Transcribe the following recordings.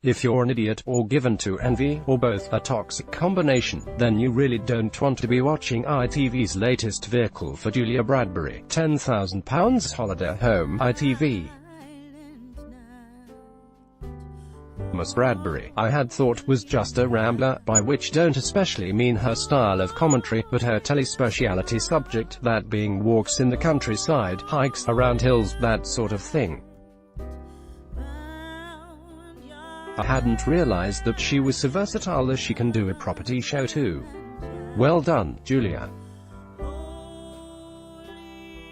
If you're an idiot, or given to envy, or both, a toxic combination, then you really don't want to be watching ITV's latest vehicle for Julia Bradbury, £10,000 holiday home, ITV. Miss Bradbury, I had thought, was just a rambler, by which don't especially mean her style of commentary, but her telespeciality subject, that being walks in the countryside, hikes around hills, that sort of thing. I hadn't realized that she was so versatile as she can do a property show too. Well done, Julia.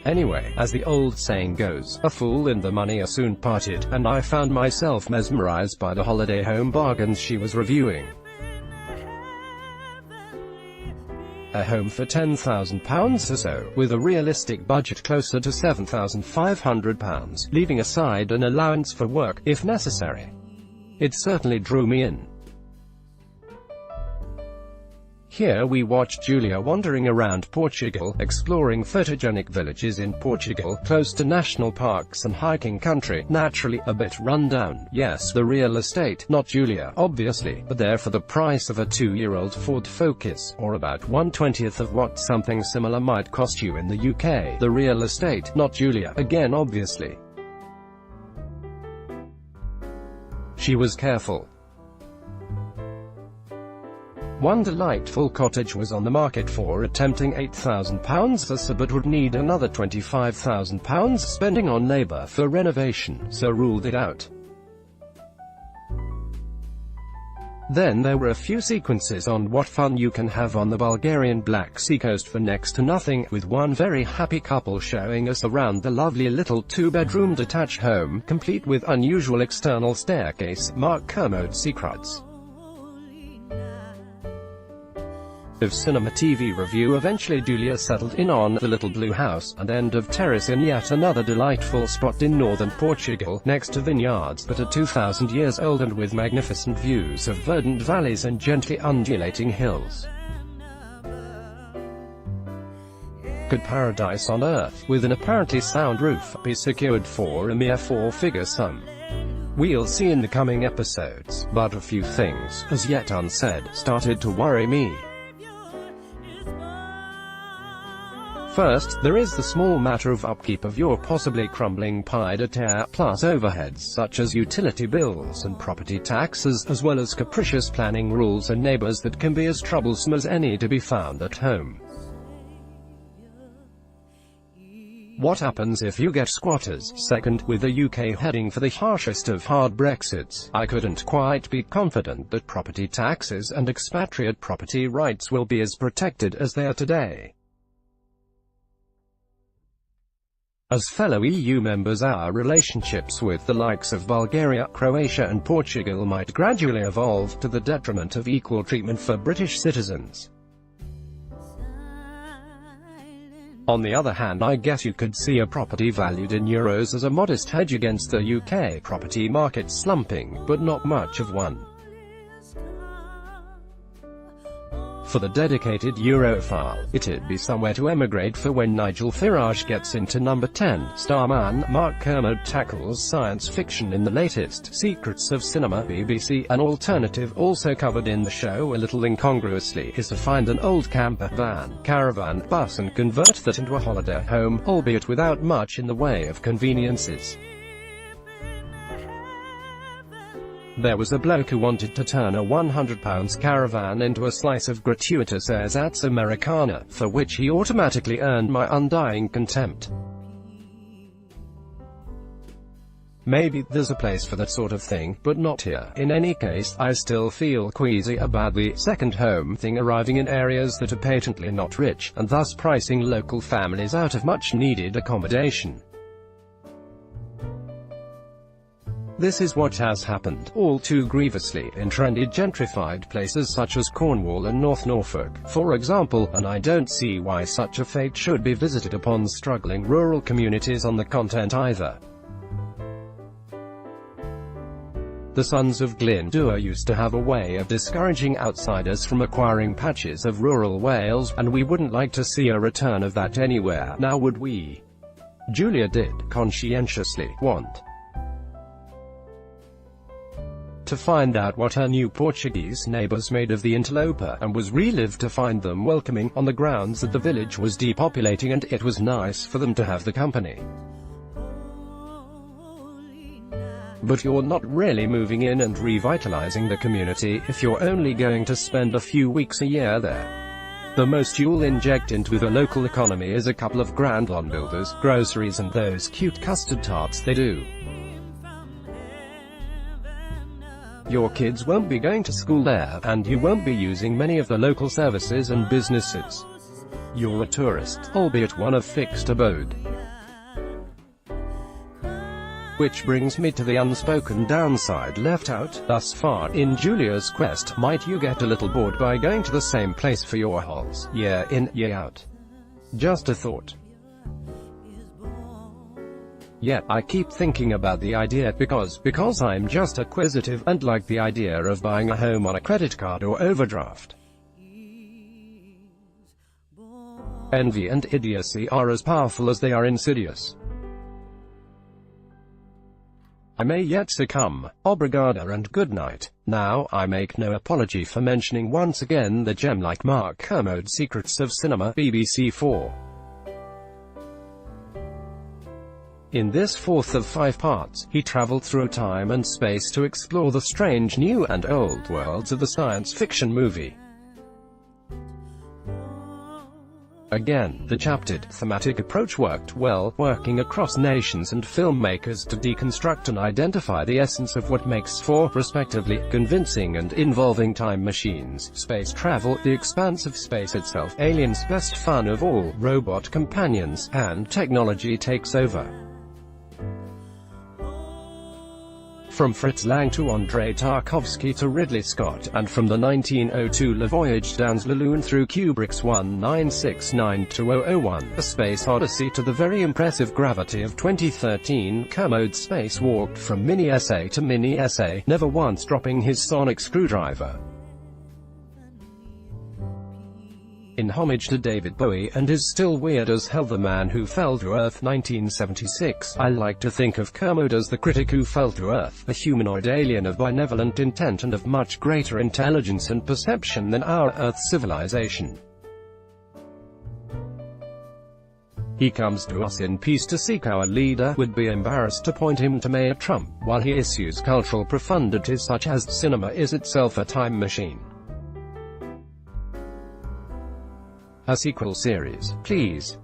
Anyway, as the old saying goes, a fool and the money are soon parted, and I found myself mesmerized by the holiday home bargains she was reviewing. A home for £10,000 or so, with a realistic budget closer to £7,500, leaving aside an allowance for work, if necessary. It certainly drew me in. Here we watch Julia wandering around Portugal, exploring photogenic villages in Portugal, close to national parks and hiking country, naturally a bit run-down. Yes, the real estate, not Julia, obviously, but there for the price of a 2-year-old Ford Focus, or about 1/20th of what something similar might cost you in the UK. The real estate, not Julia, again obviously. She was careful. One delightful cottage was on the market for a tempting £8,000 or so, but would need another £25,000 spending on labour for renovation, so ruled it out. Then there were a few sequences on what fun you can have on the Bulgarian Black Sea coast for next to nothing, with one very happy couple showing us around the lovely little 2-bedroom detached home, complete with unusual external staircase, Mark Kermode secrets. Of cinema TV review. Eventually Julia settled in on the little blue house, and end of terrace in yet another delightful spot in northern Portugal, next to vineyards, but are 2,000 years old and with magnificent views of verdant valleys and gently undulating hills. Could paradise on earth, with an apparently sound roof, be secured for a mere 4-figure sum? We'll see in the coming episodes, but a few things, as yet unsaid, started to worry me. First, there is the small matter of upkeep of your possibly crumbling pied-à-terre, plus overheads such as utility bills and property taxes, as well as capricious planning rules and neighbors that can be as troublesome as any to be found at home. What happens if you get squatters? Second, with the UK heading for the harshest of hard Brexits, I couldn't quite be confident that property taxes and expatriate property rights will be as protected as they are today. As fellow EU members, our relationships with the likes of Bulgaria, Croatia and Portugal might gradually evolve, to the detriment of equal treatment for British citizens. On the other hand, I guess you could see a property valued in euros as a modest hedge against the UK property market slumping, but not much of one. For the dedicated Europhile, it'd be somewhere to emigrate for when Nigel Farage gets into number 10. Starman Mark Kermode tackles science fiction in the latest Secrets of Cinema. BBC. An alternative also covered in the show a little incongruously is to find an old camper van, caravan, bus and convert that into a holiday home, albeit without much in the way of conveniences. There was a bloke who wanted to turn a £100 caravan into a slice of gratuitous ersatz Americana, for which he automatically earned my undying contempt. Maybe there's a place for that sort of thing, but not here. In any case, I still feel queasy about the second home thing arriving in areas that are patently not rich, and thus pricing local families out of much-needed accommodation. This is what has happened, all too grievously, in trendy gentrified places such as Cornwall and North Norfolk, for example, and I don't see why such a fate should be visited upon struggling rural communities on the continent either. The Sons of Glyndŵr used to have a way of discouraging outsiders from acquiring patches of rural Wales, and we wouldn't like to see a return of that anywhere, now would we? Julia did conscientiously want to find out what her new Portuguese neighbors made of the interloper, and was relieved to find them welcoming, on the grounds that the village was depopulating and it was nice for them to have the company. But you're not really moving in and revitalizing the community if you're only going to spend a few weeks a year there. The most you'll inject into the local economy is a couple of grand lawn builders, groceries and those cute custard tarts they do. Your kids won't be going to school there, and you won't be using many of the local services and businesses. You're a tourist, albeit one of fixed abode. Which brings me to the unspoken downside left out thus far in Julia's quest. Might you get a little bored by going to the same place for your holes, year in, year out? Just a thought. Yeah, I keep thinking about the idea because I'm just acquisitive and like the idea of buying a home on a credit card or overdraft. Envy and idiocy are as powerful as they are insidious. I may yet succumb. Obrigada and good night. Now, I make no apology for mentioning once again the gem-like Mark Kermode's Secrets of Cinema, BBC 4. In this fourth of 5 parts, he travelled through time and space to explore the strange new and old worlds of the science fiction movie. Again, the chaptered, thematic approach worked well, working across nations and filmmakers to deconstruct and identify the essence of what makes for, respectively, convincing and involving time machines, space travel, the expanse of space itself, aliens' best fun of all, robot companions, and technology takes over. From Fritz Lang to Andrei Tarkovsky to Ridley Scott, and from the 1902 Le Voyage dans la Lune through Kubrick's 1969-2001, A Space Odyssey to the very impressive Gravity of 2013, Kermode spacewalked from mini-essay to mini-essay, never once dropping his sonic screwdriver. In homage to David Bowie and his still weird as hell The Man Who Fell to Earth 1976, I like to think of Kermode as the critic who fell to Earth, a humanoid alien of benevolent intent and of much greater intelligence and perception than our Earth civilization. He comes to us in peace to seek our leader, would be embarrassed to point him to Mayor Trump, while he issues cultural profundities such as, cinema is itself a time machine. A sequel series, please.